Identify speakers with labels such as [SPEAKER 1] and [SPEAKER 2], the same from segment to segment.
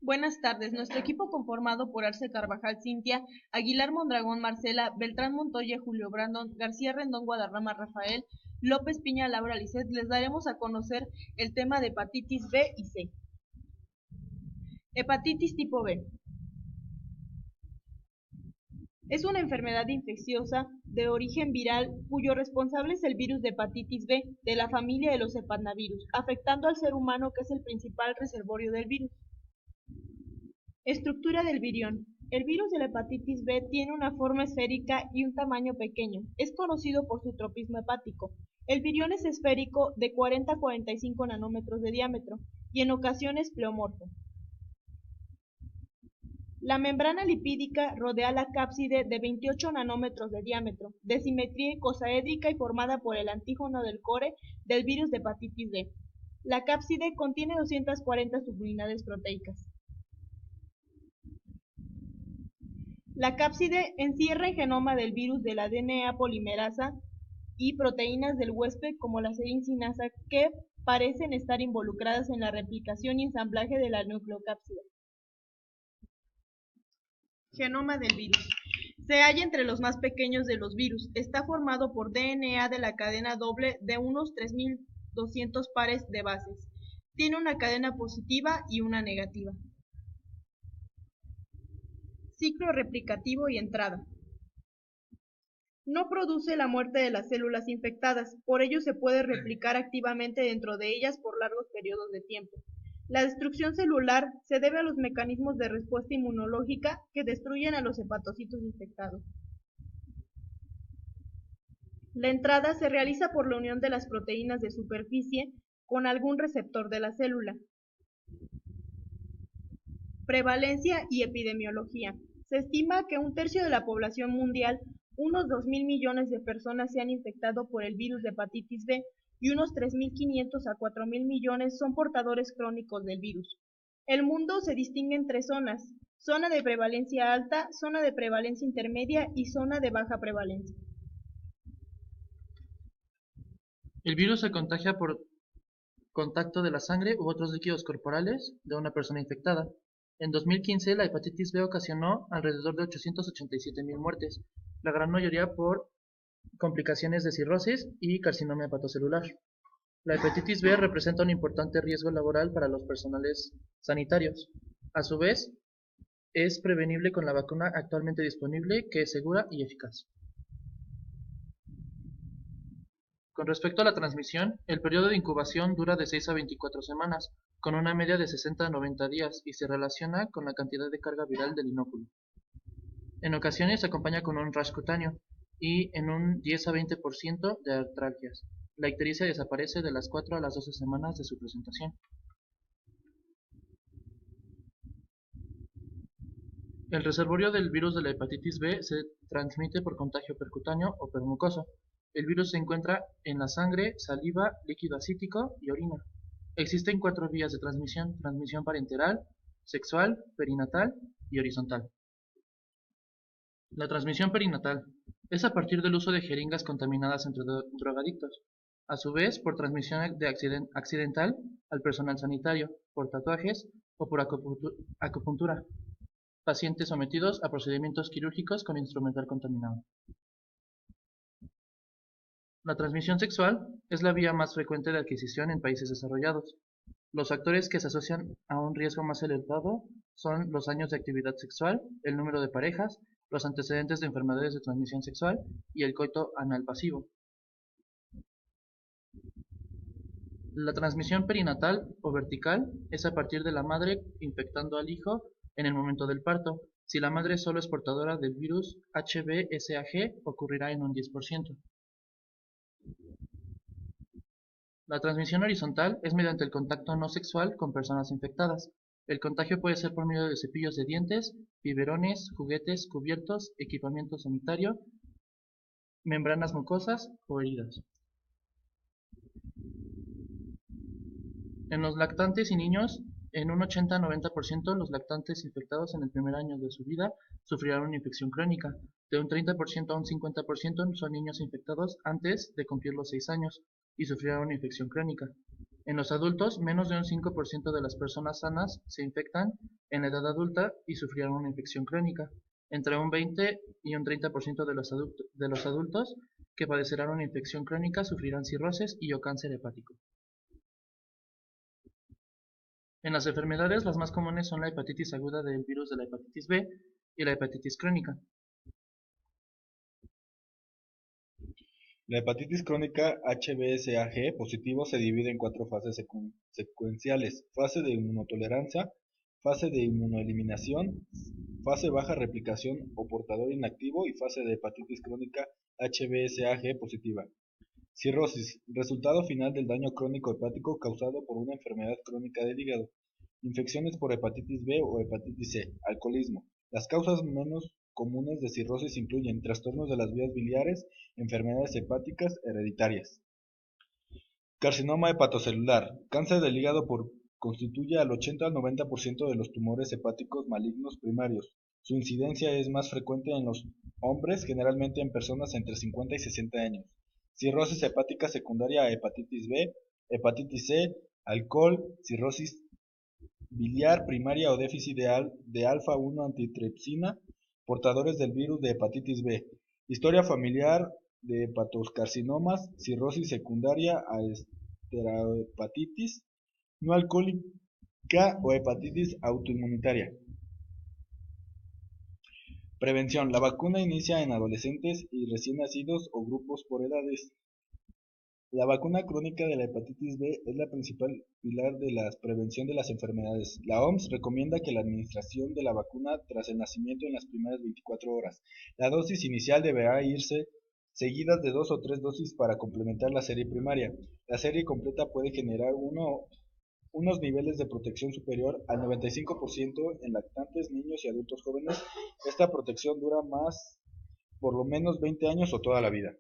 [SPEAKER 1] Buenas tardes. Nuestro equipo conformado por Arce Carvajal, Cintia, Aguilar Mondragón, Marcela, Beltrán Montoya, Julio Brandon, García Rendón, Guadarrama, Rafael, López Piña, Laura Lisset, les daremos a conocer el tema de hepatitis B y C. Hepatitis tipo B. Es una enfermedad infecciosa de origen viral cuyo responsable es el virus de hepatitis B de la familia de los hepanavirus, afectando al ser humano que es el principal reservorio del virus. Estructura del virión. El virus de la hepatitis B tiene una forma esférica y un tamaño pequeño. Es conocido por su tropismo hepático. El virión es esférico de 40 a 45 nanómetros de diámetro y en ocasiones pleomorfo. La membrana lipídica rodea la cápside de 28 nanómetros de diámetro, de simetría icosaédrica y formada por el antígeno del core del virus de hepatitis B. La cápside contiene 240 subunidades proteicas. La cápside encierra el genoma del virus de la DNA polimerasa y proteínas del huésped como la serincinasa que parecen estar involucradas en la replicación y ensamblaje de la nucleocápside. Genoma del virus. Se halla entre los más pequeños de los virus. Está formado por DNA de la cadena doble de unos 3200 pares de bases. Tiene una cadena positiva y una negativa. Ciclo replicativo y entrada. No produce la muerte de las células infectadas, por ello se puede replicar activamente dentro de ellas por largos periodos de tiempo. La destrucción celular se debe a los mecanismos de respuesta inmunológica que destruyen a los hepatocitos infectados. La entrada se realiza por la unión de las proteínas de superficie con algún receptor de la célula. Prevalencia y epidemiología. Se estima que un tercio de la población mundial, unos 2.000 millones de personas, se han infectado por el virus de hepatitis B y unos 3.500 a 4.000 millones son portadores crónicos del virus. El mundo se distingue en tres zonas: zona de prevalencia alta, zona de prevalencia intermedia y zona de baja prevalencia.
[SPEAKER 2] El virus se contagia por contacto de la sangre u otros líquidos corporales de una persona infectada. En 2015, la hepatitis B ocasionó alrededor de 887.000 muertes, la gran mayoría por complicaciones de cirrosis y carcinoma hepatocelular. La hepatitis B representa un importante riesgo laboral para los personales sanitarios. A su vez, es prevenible con la vacuna actualmente disponible, que es segura y eficaz. Con respecto a la transmisión, el periodo de incubación dura de 6 a 24 semanas, con una media de 60 a 90 días, y se relaciona con la cantidad de carga viral del inóculo. En ocasiones se acompaña con un rash cutáneo y en un 10 a 20% de artralgias. La ictericia desaparece de las 4 a las 12 semanas de su presentación. El reservorio del virus de la hepatitis B se transmite por contagio percutáneo o permucoso. El virus se encuentra en la sangre, saliva, líquido acítico y orina. Existen 4 vías de transmisión: transmisión parenteral, sexual, perinatal y horizontal. La transmisión perinatal es a partir del uso de jeringas contaminadas entre drogadictos. A su vez, por transmisión accidental al personal sanitario, por tatuajes o por acupuntura. Pacientes sometidos a procedimientos quirúrgicos con instrumental contaminado. La transmisión sexual es la vía más frecuente de adquisición en países desarrollados. Los factores que se asocian a un riesgo más elevado son los años de actividad sexual, el número de parejas, los antecedentes de enfermedades de transmisión sexual y el coito anal pasivo. La transmisión perinatal o vertical es a partir de la madre infectando al hijo en el momento del parto. Si la madre solo es portadora del virus HBsAg, ocurrirá en un 10%. La transmisión horizontal es mediante el contacto no sexual con personas infectadas. El contagio puede ser por medio de cepillos de dientes, biberones, juguetes, cubiertos, equipamiento sanitario, membranas mucosas o heridas. En los lactantes y niños, en un 80 a 90% los lactantes infectados en el primer año de su vida sufrirán una infección crónica. De un 30% a un 50% son niños infectados antes de cumplir los 6 años y sufrirán una infección crónica. En los adultos, menos de un 5% de las personas sanas se infectan en la edad adulta y sufrirán una infección crónica. Entre un 20 y un 30% de los adultos que padecerán una infección crónica sufrirán cirrosis y o cáncer hepático. En las enfermedades, las más comunes son la hepatitis aguda del virus de la hepatitis B y la hepatitis crónica.
[SPEAKER 3] La hepatitis crónica HBsAg positivo se divide en 4 fases secuenciales: fase de inmunotolerancia, fase de inmunoeliminación, fase baja replicación o portador inactivo y fase de hepatitis crónica HBsAg positiva. Cirrosis, resultado final del daño crónico hepático causado por una enfermedad crónica del hígado. Infecciones por hepatitis B o hepatitis C. Alcoholismo. Las causas menos comunes de cirrosis incluyen trastornos de las vías biliares, enfermedades hepáticas hereditarias. Carcinoma hepatocelular. Cáncer del hígado constituye al 80 al 90% de los tumores hepáticos malignos primarios. Su incidencia es más frecuente en los hombres, generalmente en personas entre 50 y 60 años. Cirrosis hepática secundaria a hepatitis B, hepatitis C, alcohol, cirrosis biliar primaria o déficit de alfa-1 antitripsina, portadores del virus de hepatitis B. Historia familiar de hepatocarcinomas, cirrosis secundaria a esteatohepatitis no alcohólica o hepatitis autoinmunitaria. Prevención. La vacuna inicia en adolescentes y recién nacidos o grupos por edades. La vacuna crónica de la hepatitis B es la principal pilar de la prevención de las enfermedades. La OMS recomienda que la administración de la vacuna tras el nacimiento en las primeras 24 horas. La dosis inicial deberá irse seguidas de 2 o 3 dosis para complementar la serie primaria. La serie completa puede generar unos niveles de protección superior al 95% en lactantes, niños y adultos jóvenes. Esta protección dura por lo menos 20 años o toda la vida.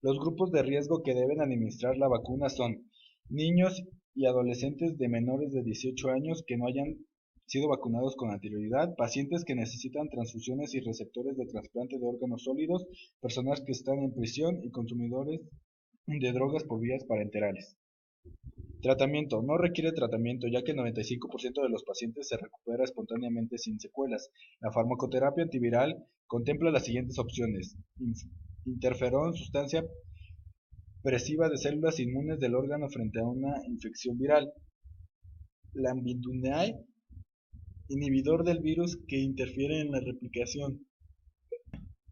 [SPEAKER 3] Los grupos de riesgo que deben administrar la vacuna son niños y adolescentes de menores de 18 años que no hayan sido vacunados con anterioridad, pacientes que necesitan transfusiones y receptores de trasplante de órganos sólidos, personas que están en prisión y consumidores de drogas por vías parenterales. Tratamiento. No requiere tratamiento, ya que el 95% de los pacientes se recupera espontáneamente sin secuelas. La farmacoterapia antiviral contempla las siguientes opciones: interferón, sustancia presiva de células inmunes del órgano frente a una infección viral. Lambda, inhibidor del virus que interfiere en la replicación.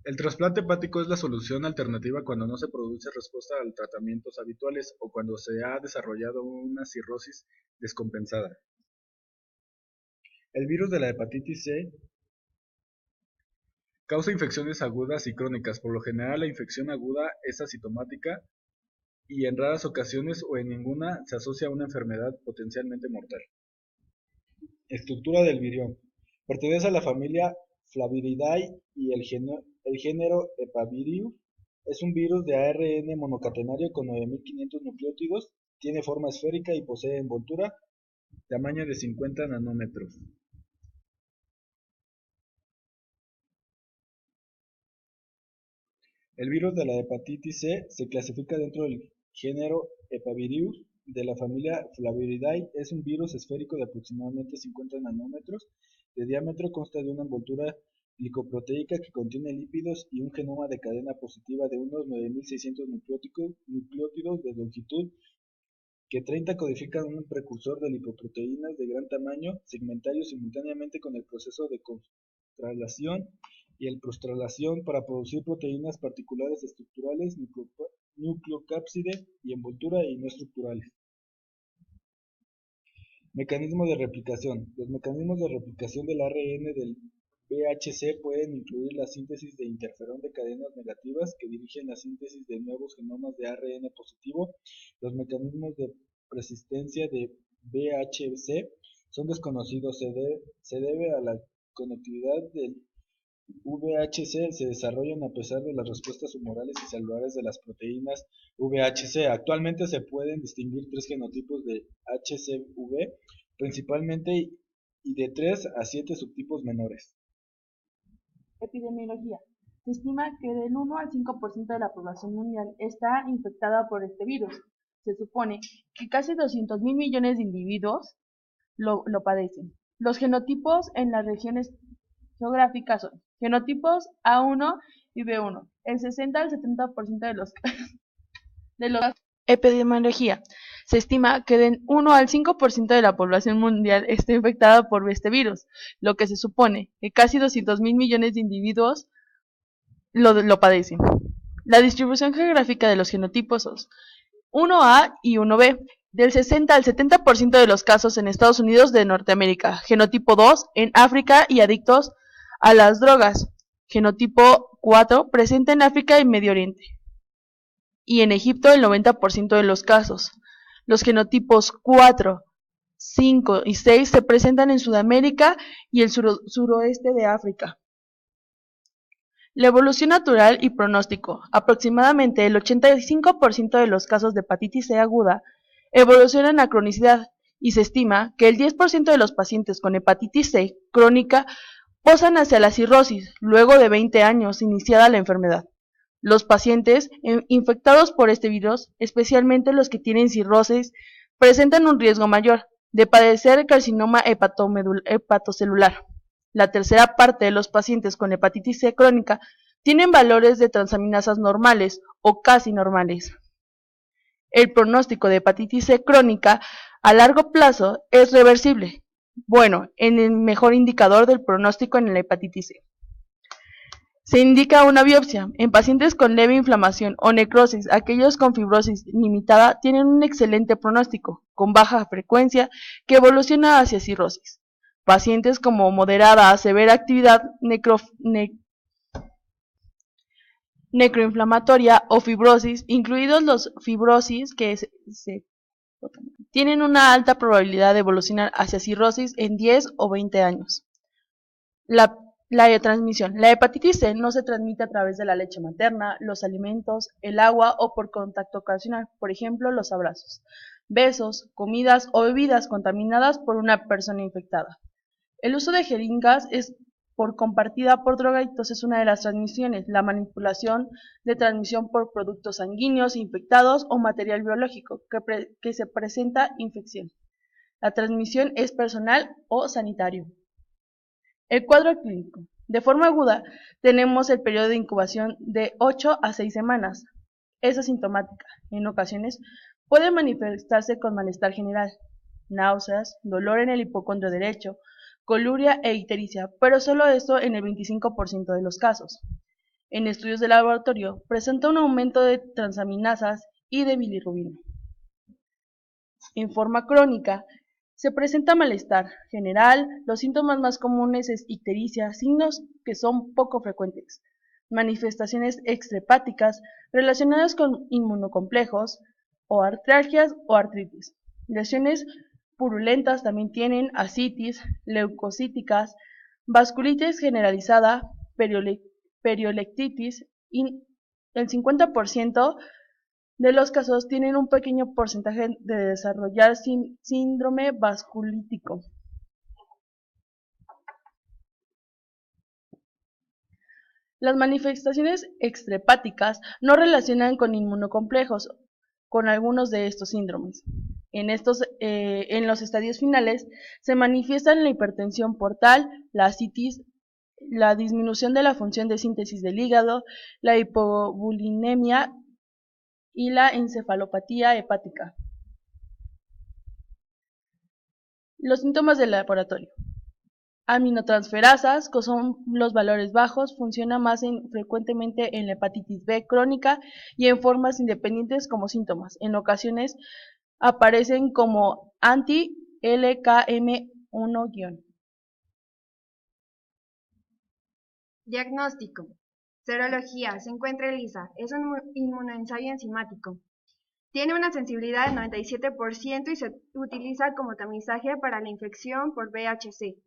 [SPEAKER 3] El trasplante hepático es la solución alternativa cuando no se produce respuesta a tratamientos habituales o cuando se ha desarrollado una cirrosis descompensada. El virus de la hepatitis C causa infecciones agudas y crónicas. Por lo general, la infección aguda es asintomática y en raras ocasiones o en ninguna se asocia a una enfermedad potencialmente mortal. Estructura del virión. Pertenece a la familia Flaviridae y el género Epavirus. Es un virus de ARN monocatenario con 9500 nucleótidos, tiene forma esférica y posee envoltura, tamaño de 50 nanómetros. El virus de la hepatitis C se clasifica dentro del género Epavirus de la familia Flaviridae. Es un virus esférico de aproximadamente 50 nanómetros de diámetro, consta de una envoltura glicoproteica que contiene lípidos y un genoma de cadena positiva de unos 9600 nucleótidos de longitud, que 30 codifican un precursor de lipoproteínas de gran tamaño, segmentarios simultáneamente con el proceso de contralación y el postraslación para producir proteínas particulares estructurales, nucleocápside y envoltura y no estructurales. Mecanismo de replicación. Los mecanismos de replicación del ARN del VHC pueden incluir la síntesis de interferón de cadenas negativas que dirigen la síntesis de nuevos genomas de ARN positivo. Los mecanismos de persistencia de VHC son desconocidos. Se debe a la conectividad del VHC se desarrollan a pesar de las respuestas humorales y celulares de las proteínas VHC. Actualmente se pueden distinguir 3 genotipos de HCV principalmente y de 3 a 7 subtipos menores.
[SPEAKER 1] Epidemiología. Se estima que del 1 al 5% de la población mundial está infectada por este virus. Se supone que casi 200.000 millones de individuos lo padecen. Los genotipos en las regiones geográficas son genotipos A1 y B1. El 60 al 70% de los epidemiología. Se estima que del 1 al 5% de la población mundial esté infectada por este virus, lo que se supone que casi 200.000 millones de individuos lo padecen. La distribución geográfica de los genotipos es 1A y 1B, del 60 al 70% de los casos en Estados Unidos de Norteamérica, genotipo 2 en África y adictos a las drogas, genotipo 4 presente en África y Medio Oriente, y en Egipto el 90% de los casos. Los genotipos 4, 5 y 6 se presentan en Sudamérica y el suroeste de África. La evolución natural y pronóstico. Aproximadamente el 85% de los casos de hepatitis C aguda evolucionan a cronicidad y se estima que el 10% de los pacientes con hepatitis C crónica pasan hacia la cirrosis luego de 20 años iniciada la enfermedad. Los pacientes infectados por este virus, especialmente los que tienen cirrosis, presentan un riesgo mayor de padecer carcinoma hepatocelular. La tercera parte de los pacientes con hepatitis C crónica tienen valores de transaminasas normales o casi normales. El pronóstico de hepatitis C crónica a largo plazo es reversible, bueno, en el mejor indicador del pronóstico en la hepatitis C. Se indica una biopsia. En pacientes con leve inflamación o necrosis, aquellos con fibrosis limitada tienen un excelente pronóstico, con baja frecuencia, que evoluciona hacia cirrosis. Pacientes con moderada a severa actividad necroinflamatoria o fibrosis, incluidos los fibrosis que tienen una alta probabilidad de evolucionar hacia cirrosis en 10 o 20 años. La transmisión. La hepatitis C no se transmite a través de la leche materna, los alimentos, el agua o por contacto ocasional, por ejemplo, los abrazos, besos, comidas o bebidas contaminadas por una persona infectada. El uso de jeringas es compartida por drogadictos es una de las transmisiones. La manipulación de transmisión por productos sanguíneos infectados o material biológico que se presenta infección. La transmisión es personal o sanitario. El cuadro clínico. De forma aguda, tenemos el periodo de incubación de 8 a 6 semanas. Es asintomática. En ocasiones puede manifestarse con malestar general, náuseas, dolor en el hipocondrio derecho, coluria e ictericia, pero solo esto en el 25% de los casos. En estudios de laboratorio, presenta un aumento de transaminasas y de bilirrubina. En forma crónica, se presenta malestar general, los síntomas más comunes es ictericia, signos que son poco frecuentes, manifestaciones extrahepáticas relacionadas con inmunocomplejos o artralgias o artritis. Lesiones purulentas también tienen ascitis, leucocíticas, vasculitis generalizada, periolectitis y el 50% de los casos tienen un pequeño porcentaje de desarrollar síndrome vasculítico. Las manifestaciones extrahepáticas no relacionan con inmunocomplejos con algunos de estos síndromes. En los estadios finales se manifiestan la hipertensión portal, la ascitis, la disminución de la función de síntesis del hígado, la hipobulinemia y la encefalopatía hepática. Los síntomas del laboratorio. Aminotransferasas, que son los valores bajos, funciona más frecuentemente en la hepatitis B crónica y en formas independientes como síntomas. En ocasiones aparecen como anti-LKM1-.
[SPEAKER 4] Diagnóstico. Serología. Se encuentra ELISA. Es un inmunoensayo enzimático. Tiene una sensibilidad del 97% y se utiliza como tamizaje para la infección por VHC.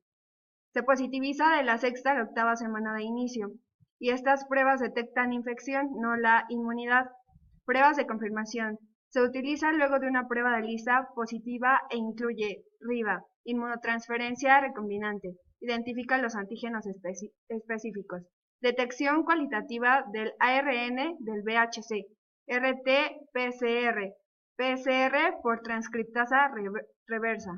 [SPEAKER 4] Se positiviza de la sexta a la octava semana de inicio, y estas pruebas detectan infección, no la inmunidad. Pruebas de confirmación. Se utiliza luego de una prueba de ELISA positiva e incluye RIBA, inmunotransferencia recombinante. Identifica los antígenos específicos. Detección cualitativa del ARN del VHC. RT-PCR. PCR por transcriptasa reversa.